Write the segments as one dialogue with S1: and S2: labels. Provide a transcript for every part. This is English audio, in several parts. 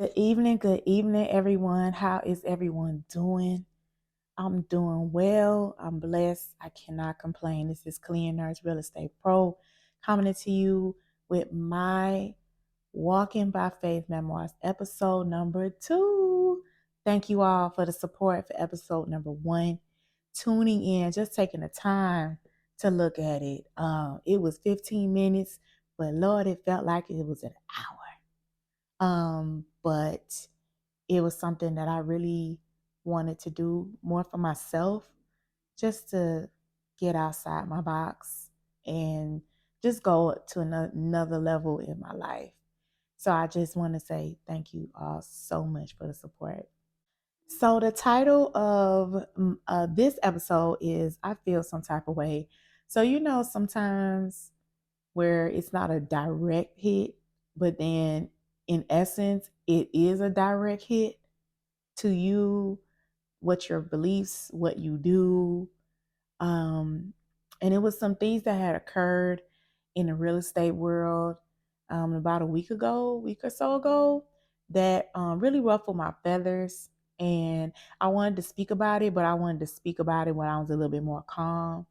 S1: Good evening, everyone. How is everyone doing? I'm doing well. I'm blessed. I cannot complain. This is Clean Nurse Real Estate Pro coming to you with my Walking by Faith Memoirs, episode number 2. Thank you all for the support for episode number 1. Tuning in, just taking the time to look at it. It was 15 minutes, but Lord, it felt like it was an hour. But it was something that I really wanted to do more for myself, just to get outside my box and just go to another level in my life. So I just want to say thank you all so much for the support. So the title of this episode is I Feel Some Type of Way. So, sometimes where it's not a direct hit, but then in essence, it is a direct hit to you, what your beliefs, what you do. Um, and it was some things that had occurred in the real estate world about a week or so ago, that really ruffled my feathers. And I wanted to speak about it, but I wanted to speak about it when I was a little bit more calm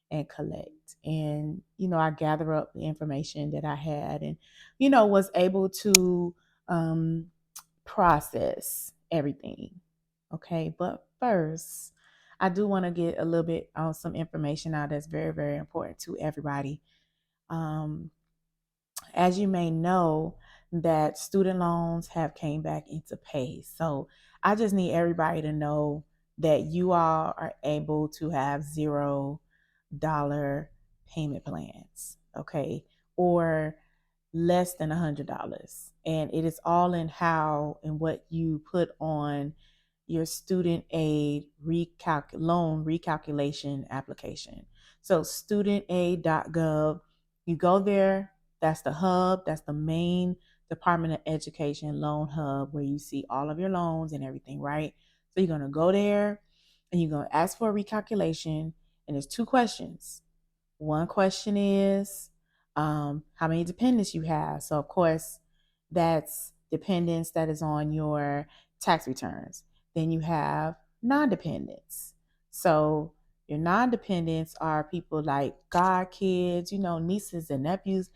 S1: and collect. And, I gather up the information that I had and, was able to um, process everything. Okay. But first, I do want to get a little bit on some information out that's very, very important to everybody. Um, as you may know, that student loans have came back into pay. So I just need everybody to know that you all are able to have $0 payment plans, okay, or less than $100, and it is all in how and what you put on your student aid loan recalculation application. So studentaid.gov, you go there. That's the hub. That's the main Department of Education loan hub where you see all of your loans and everything, right? So you're going to go there and you're going to ask for a recalculation. And there's 2 questions. One question is how many dependents you have. So, of course, that's dependents that is on your tax returns. Then you have non-dependents. So your non-dependents are people like godkids, nieces and nephews,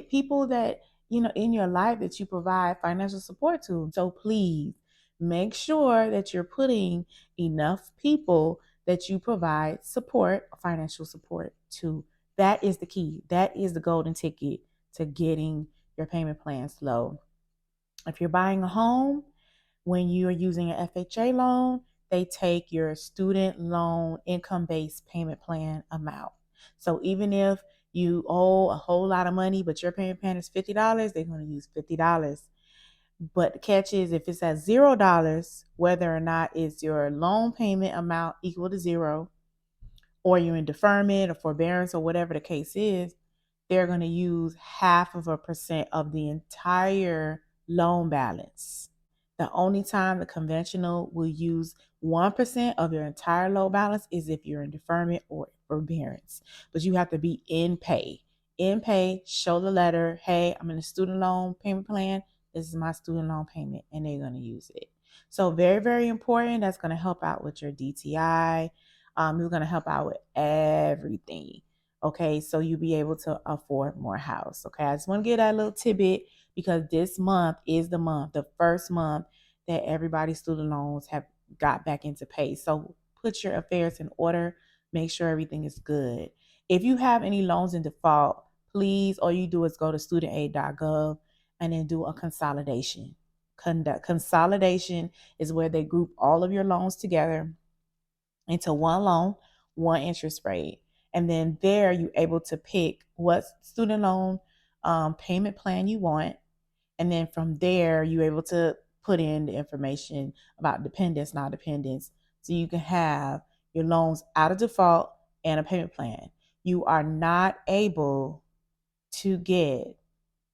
S1: people that, in your life that you provide financial support to. So please make sure that you're putting enough people that you provide support, financial support to. That is the key. That is the golden ticket to getting your payment plans low. If you're buying a home, when you are using an FHA loan, they take your student loan income-based payment plan amount. So even if you owe a whole lot of money, but your payment plan is $50, they're going to use $50. But the catch is if it's at $0, whether or not it's your loan payment amount equal to 0, or you're in deferment or forbearance or whatever the case is, they're going to use 0.5% of the entire loan balance. The only time the conventional will use 1% of your entire loan balance is if you're in deferment or forbearance. But you have to be in pay. In pay, show the letter, hey, I'm in a student loan payment plan. This is my student loan payment, and they're going to use it. So very, very important. That's going to help out with your DTI. It's going to help out with everything. Okay, so you'll be able to afford more house. Okay, I just want to give that little tidbit because this month is the first month that everybody's student loans have got back into pay. So put your affairs in order, make sure everything is good. If you have any loans in default, please, all you do is go to studentaid.gov and then do a consolidation. Consolidation is where they group all of your loans together into one loan, one interest rate. And then there you're able to pick what student loan payment plan you want. And then from there, you're able to put in the information about dependents, not dependents. So you can have your loans out of default and a payment plan. You are not able to get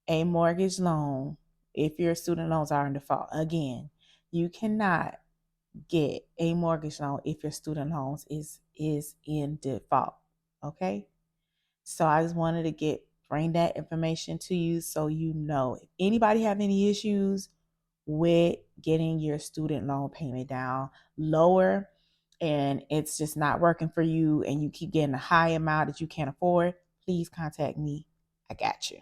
S1: a mortgage loan if your student loans are in default. Again, you cannot get a mortgage loan if your student loans is in default. Okay, so I just wanted to bring that information to you so you know. If anybody have any issues with getting your student loan payment down lower, and it's just not working for you and you keep getting a high amount that you can't afford, please contact me. I got you.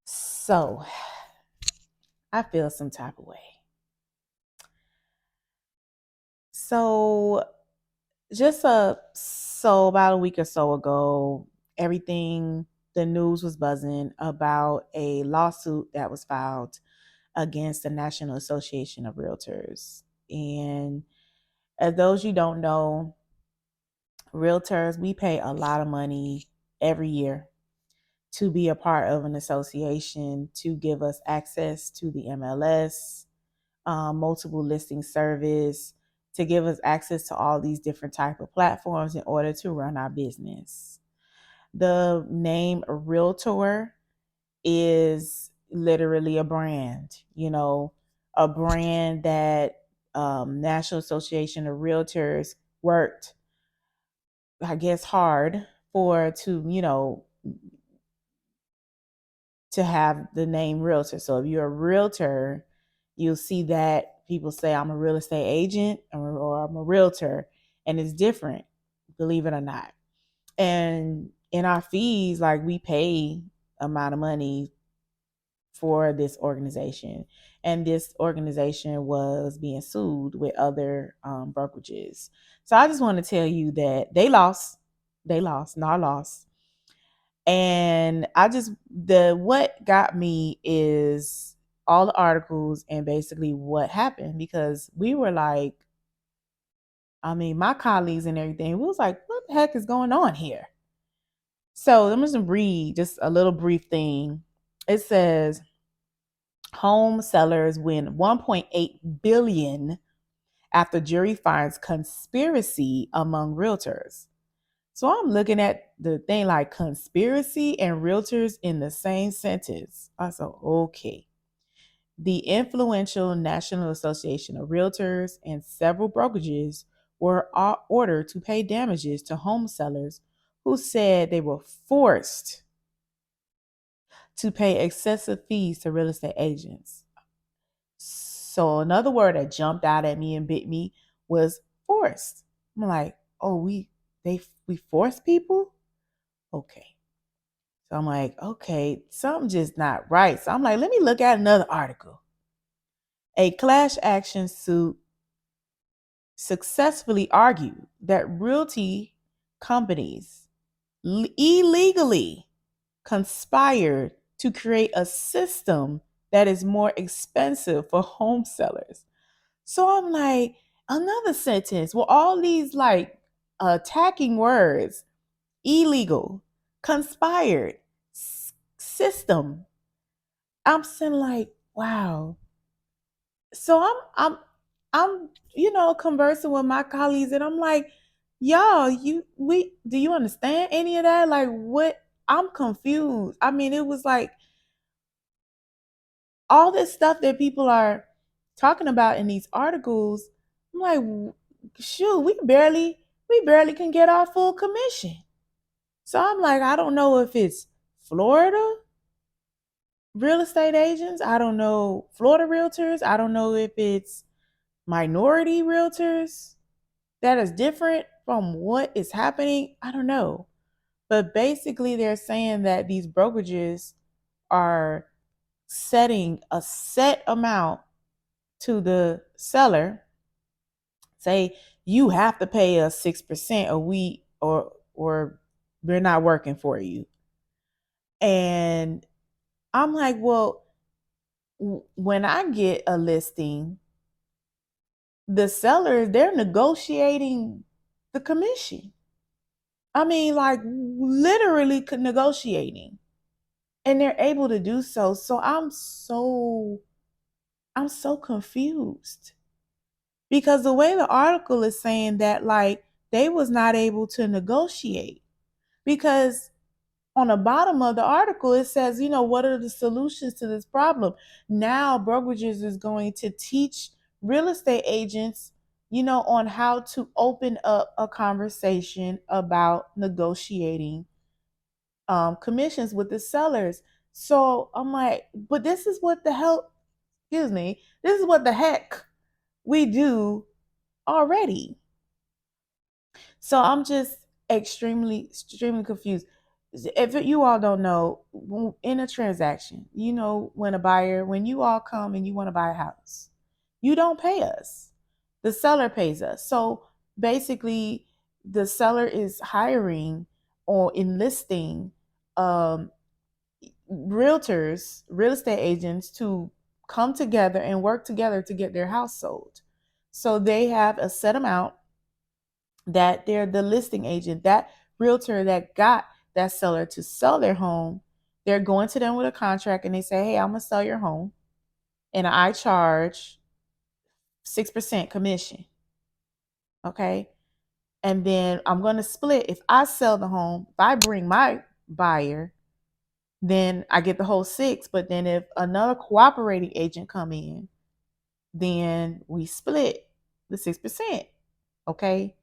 S1: So I feel some type of way. So about a week or so ago, everything the news was buzzing about a lawsuit that was filed against the National Association of Realtors. And as those you don't know, realtors, we pay a lot of money every year to be a part of an association, to give us access to the MLS, multiple listing service, to give us access to all these different type of platforms in order to run our business. The name realtor is literally a brand, a brand that National Association of Realtors worked, I guess, hard for to have the name realtor. So if you're a realtor, you'll see that people say I'm a real estate agent or I'm a realtor, and it's different, believe it or not. And in our fees, like, we pay amount of money for this organization, and this organization was being sued with other brokerages. So I just want to tell you that they lost, not lost. And the what got me is all the articles and basically what happened, because we were like, I mean, my colleagues and everything, we was like, what the heck is going on here? So I'm just gonna read just a little brief thing. It says home sellers win 1.8 billion after jury finds conspiracy among realtors. So I'm looking at the thing like conspiracy and realtors in the same sentence. I said, okay. The influential National Association of Realtors and several brokerages were ordered to pay damages to home sellers who said they were forced to pay excessive fees to real estate agents. So another word that jumped out at me and bit me was forced. I'm like, oh, we force people? Okay. So I'm like, okay, something just not right. So I'm like, let me look at another article. A class action suit successfully argued that realty companies illegally conspired to create a system that is more expensive for home sellers. So I'm like, another sentence with all these like attacking words: illegal, conspired, system. I'm saying like, wow. So I'm conversing with my colleagues, and I'm like, y'all, do you understand any of that? Like, what? I'm confused. I mean, it was like all this stuff that people are talking about in these articles. I'm like, shoot, we barely can get our full commission. So I'm like, I don't know if it's Florida real estate agents. I don't know, Florida realtors. I don't know if it's minority realtors that is different from what is happening. I don't know. But basically, they're saying that these brokerages are setting a set amount to the seller. Say, you have to pay us 6%, or or we're not working for you. And I'm like, well, when I get a listing, the sellers, they're negotiating the commission. I mean, like, literally negotiating. And they're able to do so. So I'm so confused. Because the way the article is saying that, like, they was not able to negotiate. Because on the bottom of the article, it says, what are the solutions to this problem? Now, brokerages is going to teach real estate agents, on how to open up a conversation about negotiating commissions with the sellers. So I'm like, but this is what the hell, excuse me, this is what the heck we do already. So I'm just extremely confused. If you all don't know, in a transaction, when you all come and you want to buy a house, you don't pay us. The seller pays us. So basically, the seller is hiring or enlisting um, realtors, real estate agents to come together and work together to get their house sold. So they have a set amount that they're the listing agent, that realtor that got that seller to sell their home. They're going to them with a contract and they say, hey, I'm going to sell your home and I charge 6% commission. Okay. And then I'm going to split. If I sell the home, if I bring my buyer, then I get the whole six. But then if another cooperating agent come in, then we split the 6%. Okay.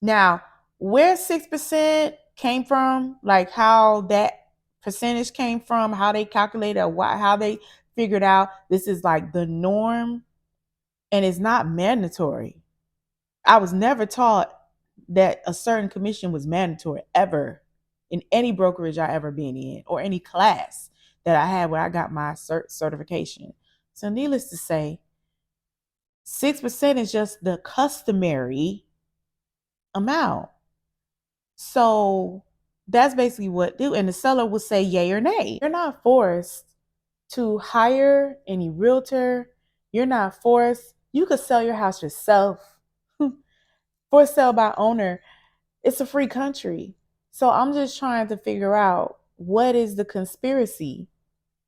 S1: Now, where 6% came from, like how that percentage came from, how they calculated, how they figured out this is like the norm and it's not mandatory. I was never taught that a certain commission was mandatory ever in any brokerage I ever been in or any class that I had where I got my certification. So needless to say, 6% is just the customary amount. So that's basically what do. And the seller will say yay or nay. You're not forced to hire any realtor. You're not forced. You could sell your house yourself. For sale by owner. It's a free country. So I'm just trying to figure out what is the conspiracy?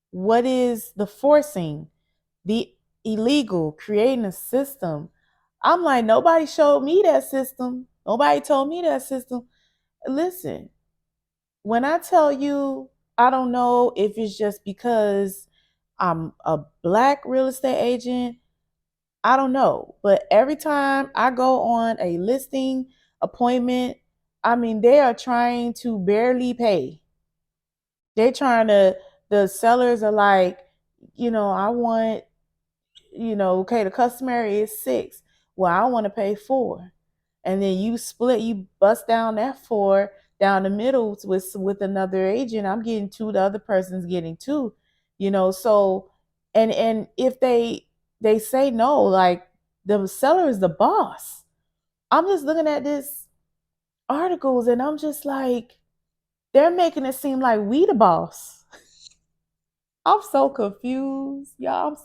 S1: What is the forcing? The illegal, creating a system. I'm like, nobody showed me that system. Nobody told me that system. Listen, when I tell you, I don't know if it's just because I'm a black real estate agent. I don't know. But every time I go on a listing appointment, I mean, they are trying to barely pay. They're trying to, the sellers are like, I want, okay, the customary is 6. Well, I want to pay 4. And then you bust down that 4 down the middle with another agent. I'm getting 2, the other person's getting 2, so and if they say no, like the seller is the boss. I'm just looking at this articles and I'm just like, they're making it seem like we the boss. I'm so confused, y'all.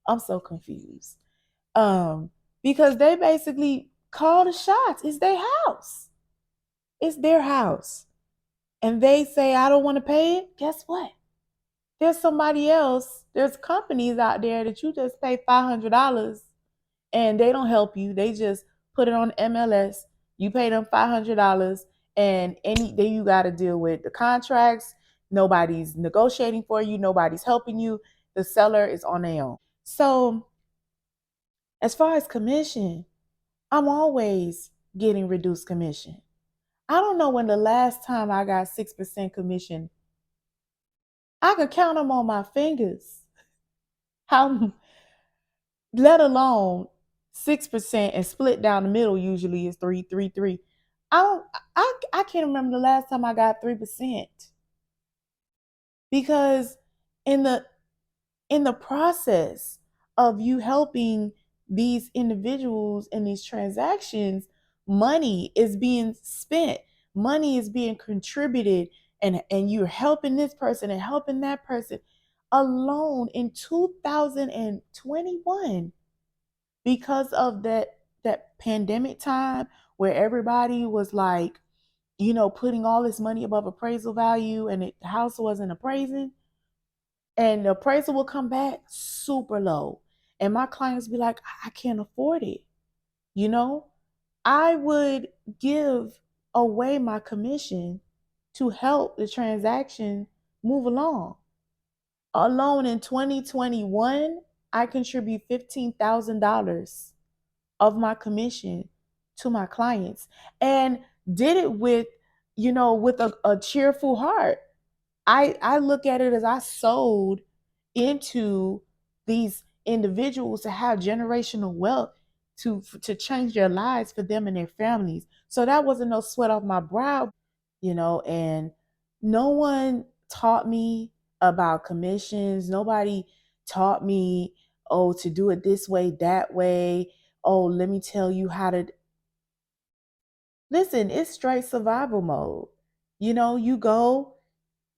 S1: I'm so confused. Um, because they basically call the shots. It's their house. It's their house. And they say, I don't want to pay it. Guess what? There's somebody else. There's companies out there that you just pay $500 and they don't help you. They just put it on MLS. You pay them $500 and then you got to deal with the contracts. Nobody's negotiating for you. Nobody's helping you. The seller is on their own. So as far as commission, I'm always getting reduced commission. I don't know when the last time I got 6% commission. I could count them on my fingers. How, let alone 6% and split down the middle usually is 3. I don't I can't remember the last time I got 3%. Because in the process of you helping these individuals in these transactions, money is being spent, money is being contributed, and you're helping this person and helping that person. Alone in 2021, because of that pandemic time where everybody was like, putting all this money above appraisal value and the house wasn't appraising, and the appraisal will come back super low. And my clients be like, I can't afford it. You know, I would give away my commission to help the transaction move along. Alone in 2021, I contribute $15,000 of my commission to my clients and did it with, with a cheerful heart. I look at it as I sold into these individuals to have generational wealth to change their lives for them and their families. So that wasn't no sweat off my brow, and no one taught me about commissions. Nobody taught me, oh, to do it this way, that way. Oh, let me tell you how to listen. It's straight survival mode. You go,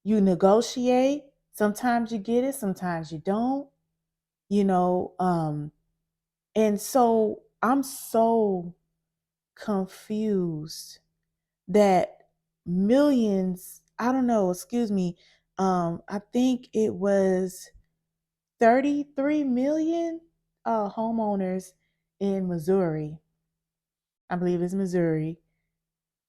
S1: you negotiate. Sometimes you get it, sometimes you don't, you know. And so I'm so confused that millions, I don't know, excuse me, I think it was 33 million homeowners in Missouri, I believe it's Missouri,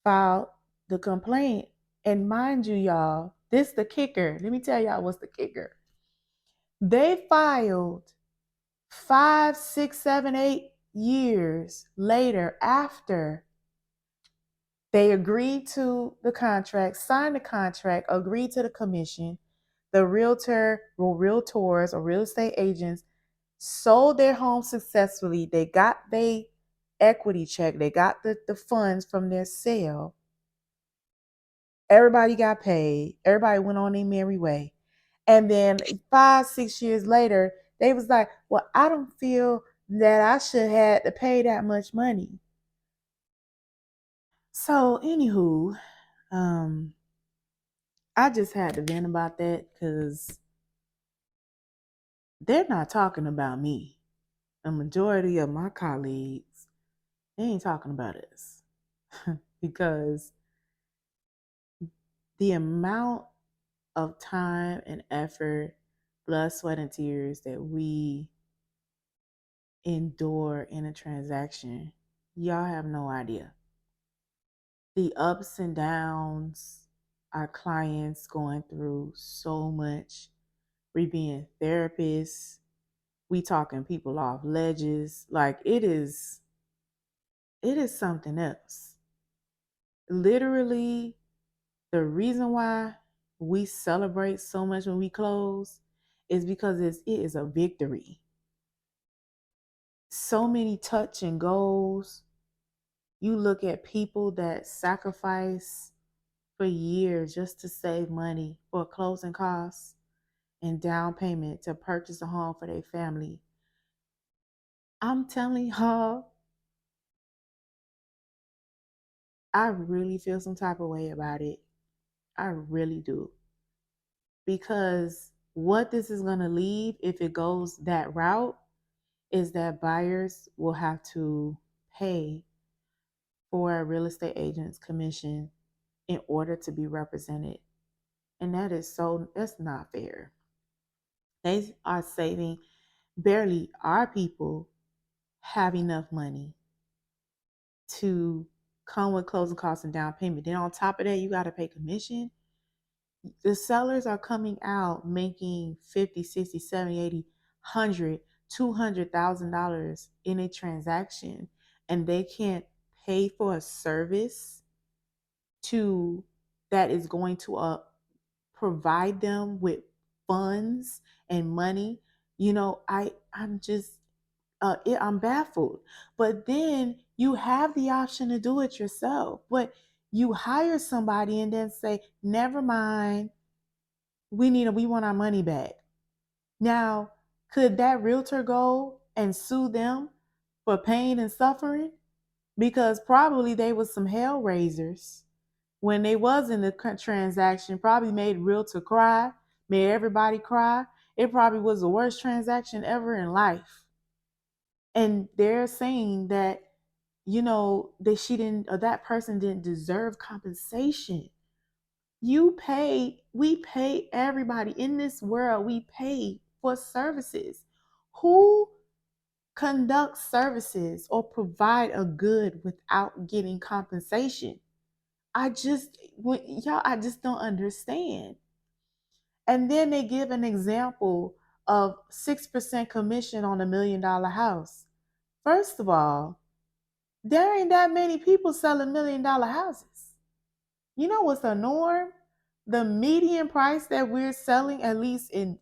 S1: filed the complaint. And mind you, y'all, this the kicker. Let me tell y'all what's the kicker. They filed 5, 6, 7, 8 years later after they agreed to the contract, signed the contract, agreed to the commission. The realtors or real estate agents sold their home successfully. They got their equity check. They got the funds from their sale. Everybody got paid. Everybody went on their merry way. And then 5, 6 years later, they was like, well, I don't feel that I should have to pay that much money. So, anywho, I just had to vent about that because they're not talking about me. A majority of my colleagues, they ain't talking about us because the amount of time and effort, blood, sweat, and tears that we endure in a transaction, y'all have no idea. The ups and downs, our clients going through so much. We being therapists, we talking people off ledges. Like it is something else. Literally, the reason why we celebrate so much when we close is because it is a victory. So many touch and goes. You look at people that sacrifice for years just to save money for closing costs and down payment to purchase a home for their family. I'm telling y'all, I really feel some type of way about it. I really do. Because what this is going to leave, if it goes that route, is that buyers will have to pay for a real estate agent's commission in order to be represented. And that's not fair. They are saving, barely our people have enough money to come with closing costs and down payment. Then on top of that, you got to pay commission. The sellers are coming out making 50, 60, 70, 80, 100, $200,000 in a transaction, and they can't pay for a service to that is going to provide them with funds and money. I'm baffled. But then you have the option to do it yourself. But you hire somebody and then say, never mind, we want our money back. Now, could that realtor go and sue them for pain and suffering? Because probably they was some hell raisers when they was in the transaction, probably made realtor cry, made everybody cry. It probably was the worst transaction ever in life. And they're saying that, that she didn't, or that person didn't deserve compensation. We pay everybody in this world, we pay for services. Who conducts services or provide a good without getting compensation? I just don't understand. And then they give an example of 6% commission on $1 million house. First of all, there ain't that many people selling $1 million houses. You know what's the norm? The median price that we're selling, at least in,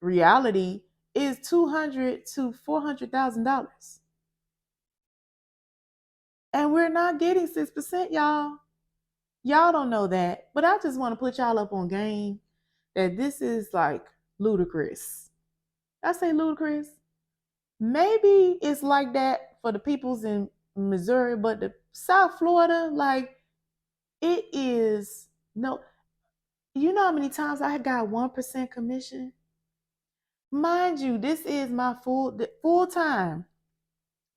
S1: reality is $200,000 to $400,000. And we're not getting 6%, y'all. Y'all don't know that. But I just want to put y'all up on game that this is like ludicrous. I say ludicrous. Maybe it's like that for the peoples in Missouri, but the South Florida, like, it is no. You know how many times I got 1% commission? Mind you, this is my full time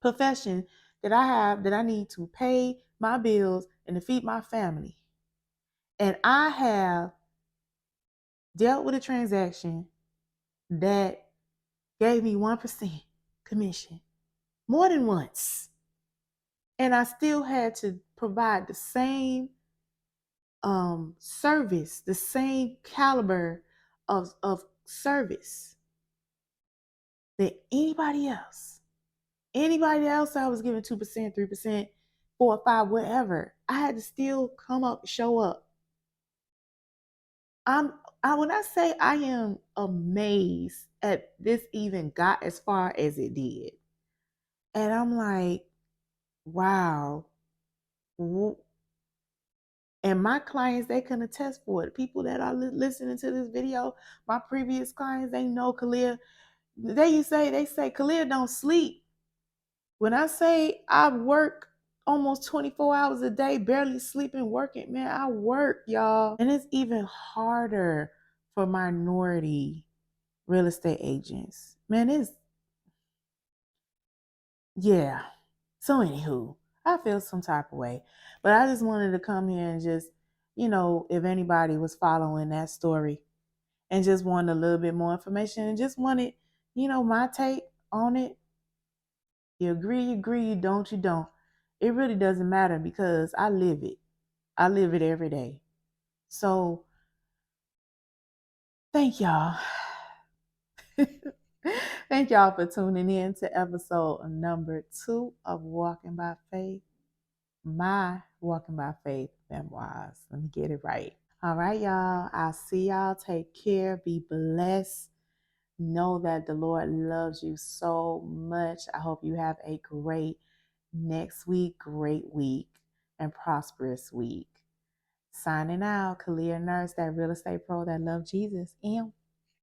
S1: profession that I have, that I need to pay my bills and to feed my family. And I have dealt with a transaction that gave me 1% commission more than once. And I still had to provide the same service, the same caliber of service that anybody else. Anybody else I was giving 2%, 3%, 4 or 5, whatever. I had to still come up, show up. When I say I am amazed at this even got as far as it did. And I'm like, wow. And my clients, they can attest for it. People that are listening to this video, my previous clients, they know Kalia. They say Kalia don't sleep. When I say I work almost 24 hours a day, barely sleeping, working, man, I work, y'all. And it's even harder for minority real estate agents. Man, yeah. So anywho, I feel some type of way. But I just wanted to come here and just, if anybody was following that story and just wanted a little bit more information and just wanted, my take on it. You agree, you don't, you don't. It really doesn't matter because I live it. I live it every day. So thank y'all. Thank y'all for tuning in to episode number 2 of Walking by Faith. My Walking by Faith Memoirs. Let me get it right. All right, y'all. I'll see y'all. Take care. Be blessed. Know that the Lord loves you so much. I hope you have a great next week, great week, and prosperous week. Signing out, Kalia Nurse, that real estate pro that loves Jesus.